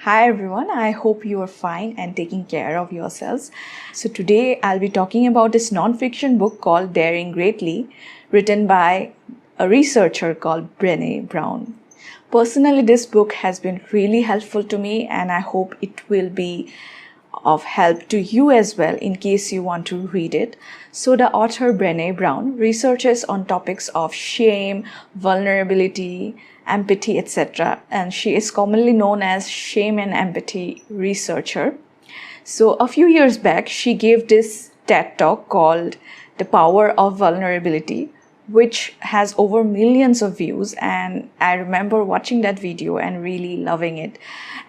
Hi everyone, I hope you are fine and taking care of yourselves. So today I'll be talking about this non-fiction book called Daring Greatly, written by a researcher called Brene Brown. Personally, this book has been really helpful to me and I hope it will be of help to you as well in case you want to read it. So the author Brene Brown researches on topics of shame, vulnerability, empathy, etc. And she is commonly known as shame and empathy researcher. So a few years back, she gave this TED talk called The Power of Vulnerability, which has over millions of views, and I remember watching that video and really loving it.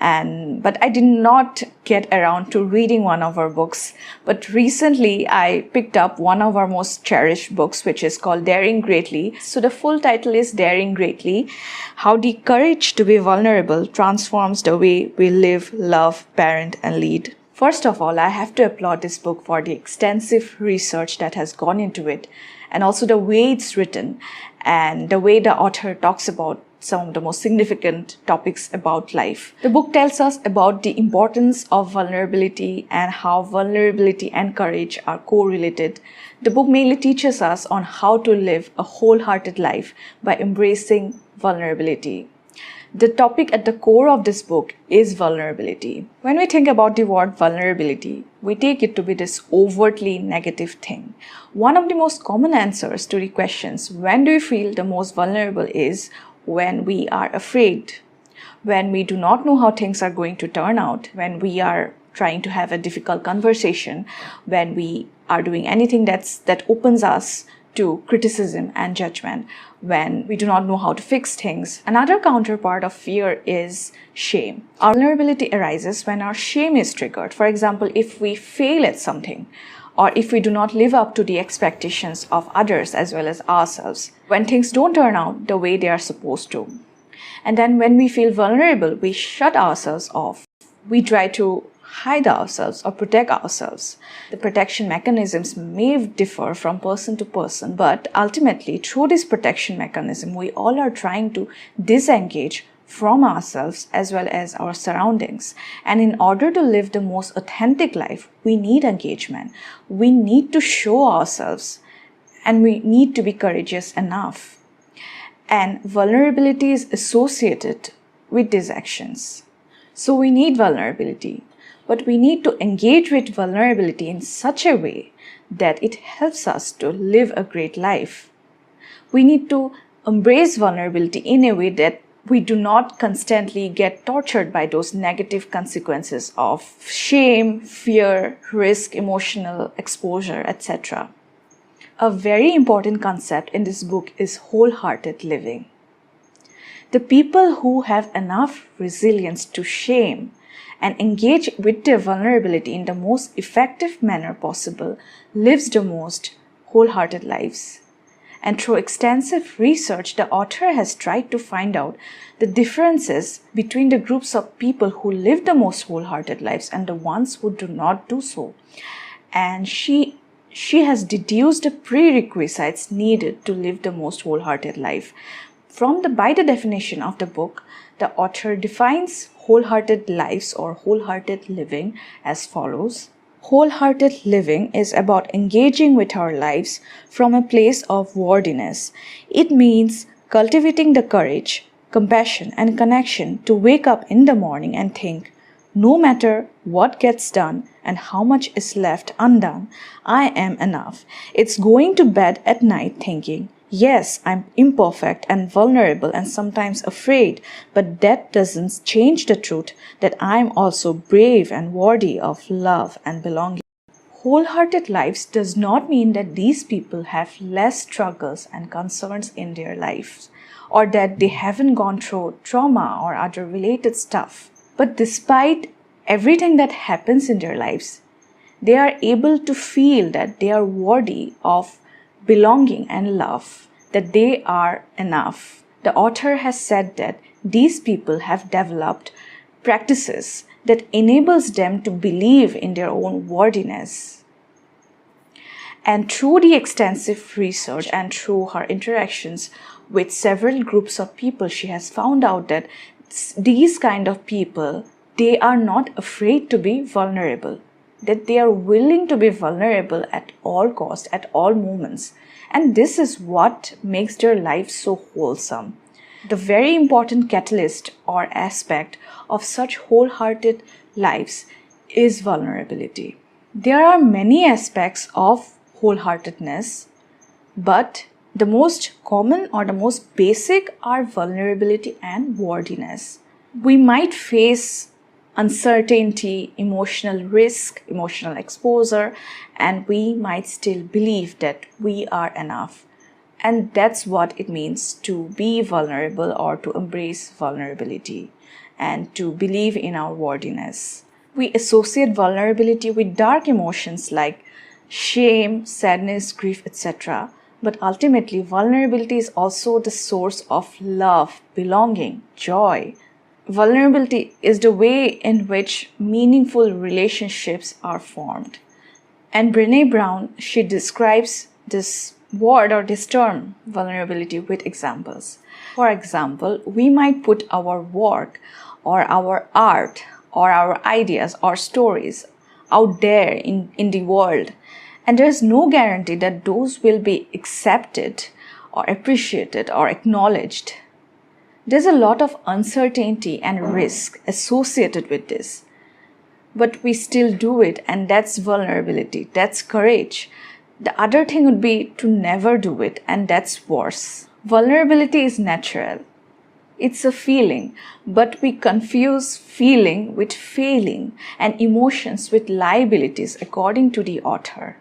But I did not get around to reading one of her books. But recently I picked up one of our most cherished books, which is called Daring Greatly. So the full title is Daring Greatly: How the Courage to be Vulnerable Transforms the Way We Live, Love, Parent, and Lead. First of all, I have to applaud this book for the extensive research that has gone into it, and also the way it's written and the way the author talks about some of the most significant topics about life. The book tells us about the importance of vulnerability and how vulnerability and courage are correlated. The book mainly teaches us on how to live a wholehearted life by embracing vulnerability. The topic at the core of this book is vulnerability. When we think about the word vulnerability, we take it to be this overtly negative thing. One of the most common answers to the questions, when do you feel the most vulnerable, is when we are afraid, when we do not know how things are going to turn out, when we are trying to have a difficult conversation, when we are doing anything that opens us to criticism and judgment, when we do not know how to fix things. Another counterpart of fear is shame. Our vulnerability arises when our shame is triggered. For example, if we fail at something, or if we do not live up to the expectations of others as well as ourselves, when things don't turn out the way they are supposed to. And then when we feel vulnerable, we shut ourselves off. We try to hide ourselves or protect ourselves. The protection mechanisms may differ from person to person, but ultimately through this protection mechanism, we all are trying to disengage from ourselves as well as our surroundings. And in order to live the most authentic life, we need engagement. We need to show ourselves and we need to be courageous enough. And vulnerability is associated with these actions. So we need vulnerability. But we need to engage with vulnerability in such a way that it helps us to live a great life. We need to embrace vulnerability in a way that we do not constantly get tortured by those negative consequences of shame, fear, risk, emotional exposure, etc. A very important concept in this book is wholehearted living. The people who have enough resilience to shame and engage with their vulnerability in the most effective manner possible lives the most wholehearted lives. And through extensive research, the author has tried to find out the differences between the groups of people who live the most wholehearted lives and the ones who do not do so. And she has deduced the prerequisites needed to live the most wholehearted life. By the definition of the book, the author defines wholehearted lives or wholehearted living as follows. Wholehearted living is about engaging with our lives from a place of worthiness. It means cultivating the courage, compassion, and connection to wake up in the morning and think, no matter what gets done and how much is left undone, I am enough. It's going to bed at night thinking, yes, I'm imperfect and vulnerable and sometimes afraid, but that doesn't change the truth that I'm also brave and worthy of love and belonging. Wholehearted lives does not mean that these people have less struggles and concerns in their lives, or that they haven't gone through trauma or other related stuff. But despite everything that happens in their lives, they are able to feel that they are worthy of belonging and love, that they are enough. The author has said that these people have developed practices that enables them to believe in their own worthiness. And through the extensive research and through her interactions with several groups of people, she has found out that these kind of people, they are not afraid to be vulnerable, that they are willing to be vulnerable at all costs, at all moments. And this is what makes their life so wholesome. The very important catalyst or aspect of such wholehearted lives is vulnerability. There are many aspects of wholeheartedness, but the most common or the most basic are vulnerability and worthiness. We might face uncertainty, emotional risk, emotional exposure, and we might still believe that we are enough. And that's what it means to be vulnerable or to embrace vulnerability and to believe in our worthiness. We associate vulnerability with dark emotions like shame, sadness, grief, etc. But ultimately, vulnerability is also the source of love, belonging, joy. Vulnerability is the way in which meaningful relationships are formed. And Brene Brown, she describes this word or this term, vulnerability, with examples. For example, we might put our work or our art or our ideas or stories out there in the world, and there's no guarantee that those will be accepted or appreciated or acknowledged. There's a lot of uncertainty and risk associated with this. But we still do it, and that's vulnerability, that's courage. The other thing would be to never do it, and that's worse. Vulnerability is natural. It's a feeling, but we confuse feeling with failing and emotions with liabilities, according to the author.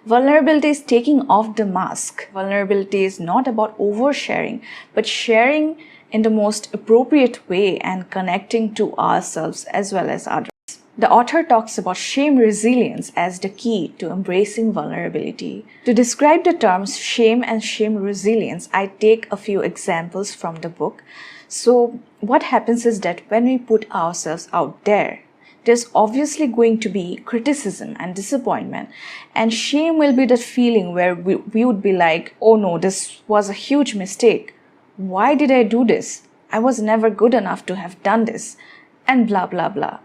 Vulnerability is taking off the mask. Vulnerability is not about oversharing, but sharing in the most appropriate way and connecting to ourselves as well as others. The author talks about shame resilience as the key to embracing vulnerability. To describe the terms shame and shame resilience, I take a few examples from the book. So what happens is that when we put ourselves out there, there's obviously going to be criticism and disappointment. And shame will be that feeling where we would be like, oh no, this was a huge mistake. Why did I do this? I was never good enough to have done this. And blah, blah, blah.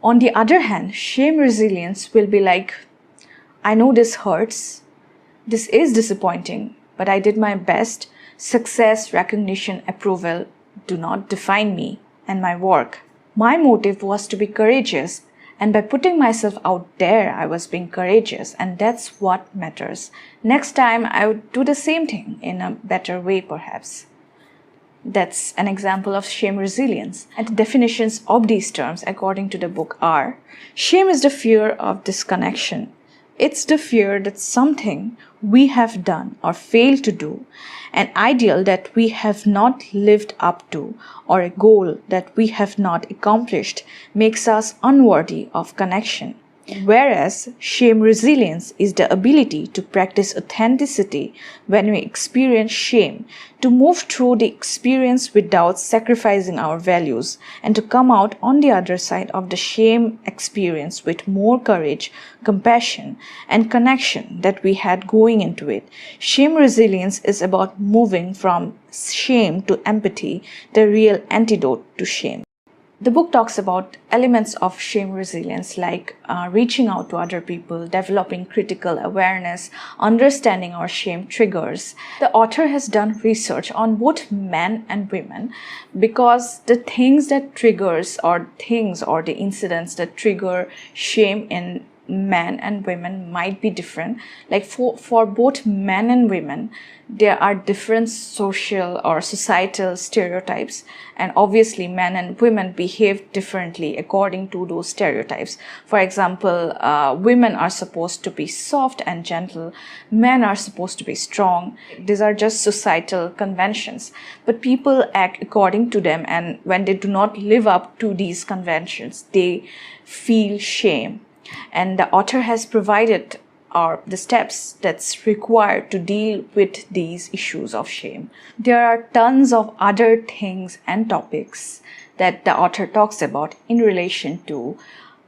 On the other hand, shame resilience will be like, I know this hurts. This is disappointing, but I did my best. Success, recognition, approval do not define me and my work. My motive was to be courageous, and by putting myself out there, I was being courageous, and that's what matters. Next time, I would do the same thing in a better way, perhaps. That's an example of shame resilience. And the definitions of these terms, according to the book, are: shame is the fear of disconnection. It's the fear that something we have done or failed to do, an ideal that we have not lived up to, or a goal that we have not accomplished, makes us unworthy of connection. Whereas shame resilience is the ability to practice authenticity when we experience shame, to move through the experience without sacrificing our values, and to come out on the other side of the shame experience with more courage, compassion, and connection that we had going into it. Shame resilience is about moving from shame to empathy, the real antidote to shame. The book talks about elements of shame resilience like reaching out to other people, developing critical awareness, understanding our shame triggers. The author has done research on both men and women because the things that triggers or the incidents that trigger shame in men and women might be different. Like for both men and women, there are different social or societal stereotypes, and obviously men and women behave differently according to those stereotypes. For example, women are supposed to be soft and gentle, men are supposed to be strong. These are just societal conventions, but people act according to them, and when they do not live up to these conventions, they feel shame. And the author has provided the steps that's required to deal with these issues of shame. There are tons of other things and topics that the author talks about in relation to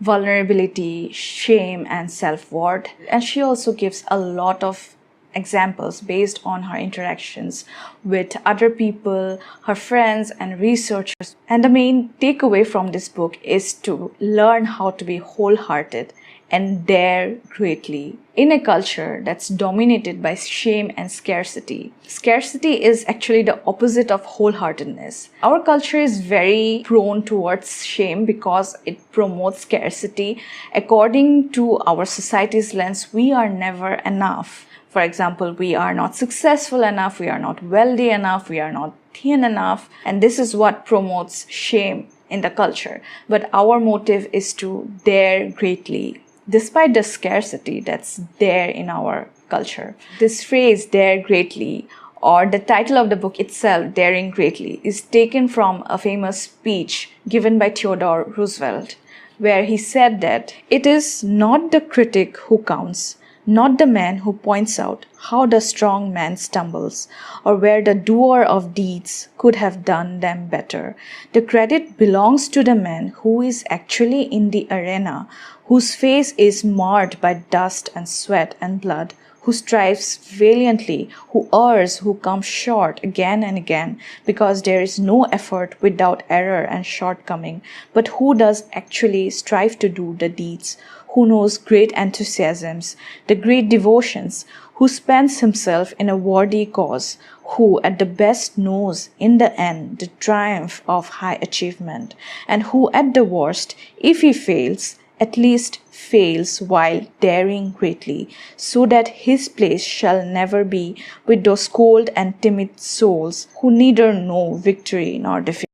vulnerability, shame, and self-worth. And she also gives a lot of examples based on her interactions with other people, her friends and researchers. And the main takeaway from this book is to learn how to be wholehearted and dare greatly in a culture that's dominated by shame and scarcity. Scarcity is actually the opposite of wholeheartedness. Our culture is very prone towards shame because it promotes scarcity. According to our society's lens, we are never enough. For example, we are not successful enough, we are not wealthy enough, we are not thin enough, and this is what promotes shame in the culture. But our motive is to dare greatly, despite the scarcity that's there in our culture. This phrase, dare greatly, or the title of the book itself, Daring Greatly, is taken from a famous speech given by Theodore Roosevelt, where he said that it is not the critic who counts, not the man who points out how the strong man stumbles, or where the doer of deeds could have done them better. The credit belongs to the man who is actually in the arena, whose face is marred by dust and sweat and blood, who strives valiantly, who errs, who comes short again and again, because there is no effort without error and shortcoming, but who does actually strive to do the deeds, who knows great enthusiasms, the great devotions, who spends himself in a worthy cause, who at the best knows in the end the triumph of high achievement, and who at the worst, if he fails, at least fails while daring greatly, so that his place shall never be with those cold and timid souls who neither know victory nor defeat.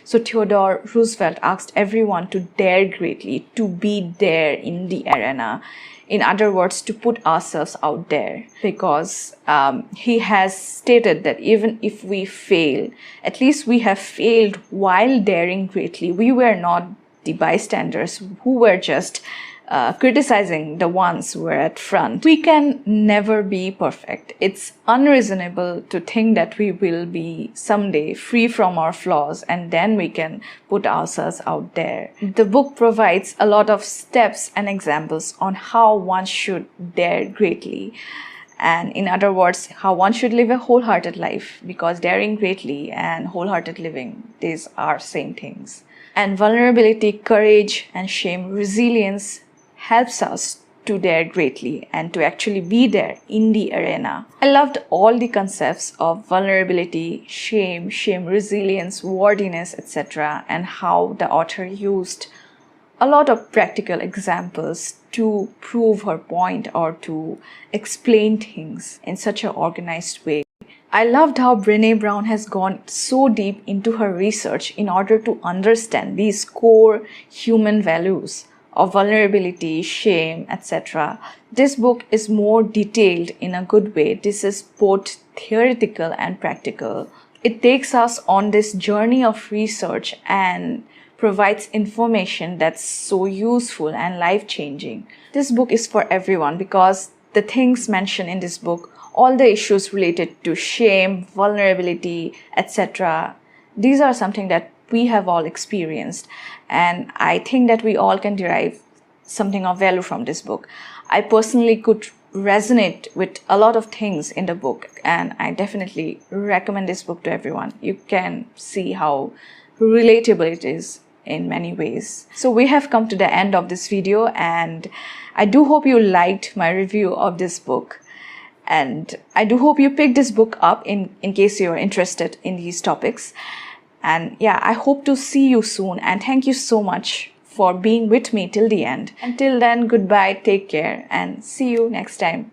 So Theodore Roosevelt asked everyone to dare greatly, to be there in the arena. In other words, to put ourselves out there, because he has stated that even if we fail, at least we have failed while daring greatly. We were not the bystanders who were just criticizing the ones who were at front. We can never be perfect. It's unreasonable to think that we will be someday free from our flaws and then we can put ourselves out there. The book provides a lot of steps and examples on how one should dare greatly. And in other words, how one should live a wholehearted life, because daring greatly and wholehearted living, these are same things. And vulnerability, courage, and shame, resilience helps us to dare greatly and to actually be there in the arena. I loved all the concepts of vulnerability, shame, resilience, worthiness, etc., and how the author used a lot of practical examples to prove her point or to explain things in such an organized way. I loved how Brene Brown has gone so deep into her research in order to understand these core human values of vulnerability, shame, etc. This book is more detailed in a good way. This is both theoretical and practical. It takes us on this journey of research and provides information that's so useful and life-changing. This book is for everyone because the things mentioned in this book, all the issues related to shame, vulnerability, etc., these are something that we have all experienced, and I think that we all can derive something of value from this book. I personally could resonate with a lot of things in the book, and I definitely recommend this book to everyone. You can see how relatable it is in many ways. So we have come to the end of this video, and I do hope you liked my review of this book. And I do hope you pick this book up in case you're interested in these topics. And yeah, I hope to see you soon. And thank you so much for being with me till the end. Until then, goodbye, take care, and see you next time.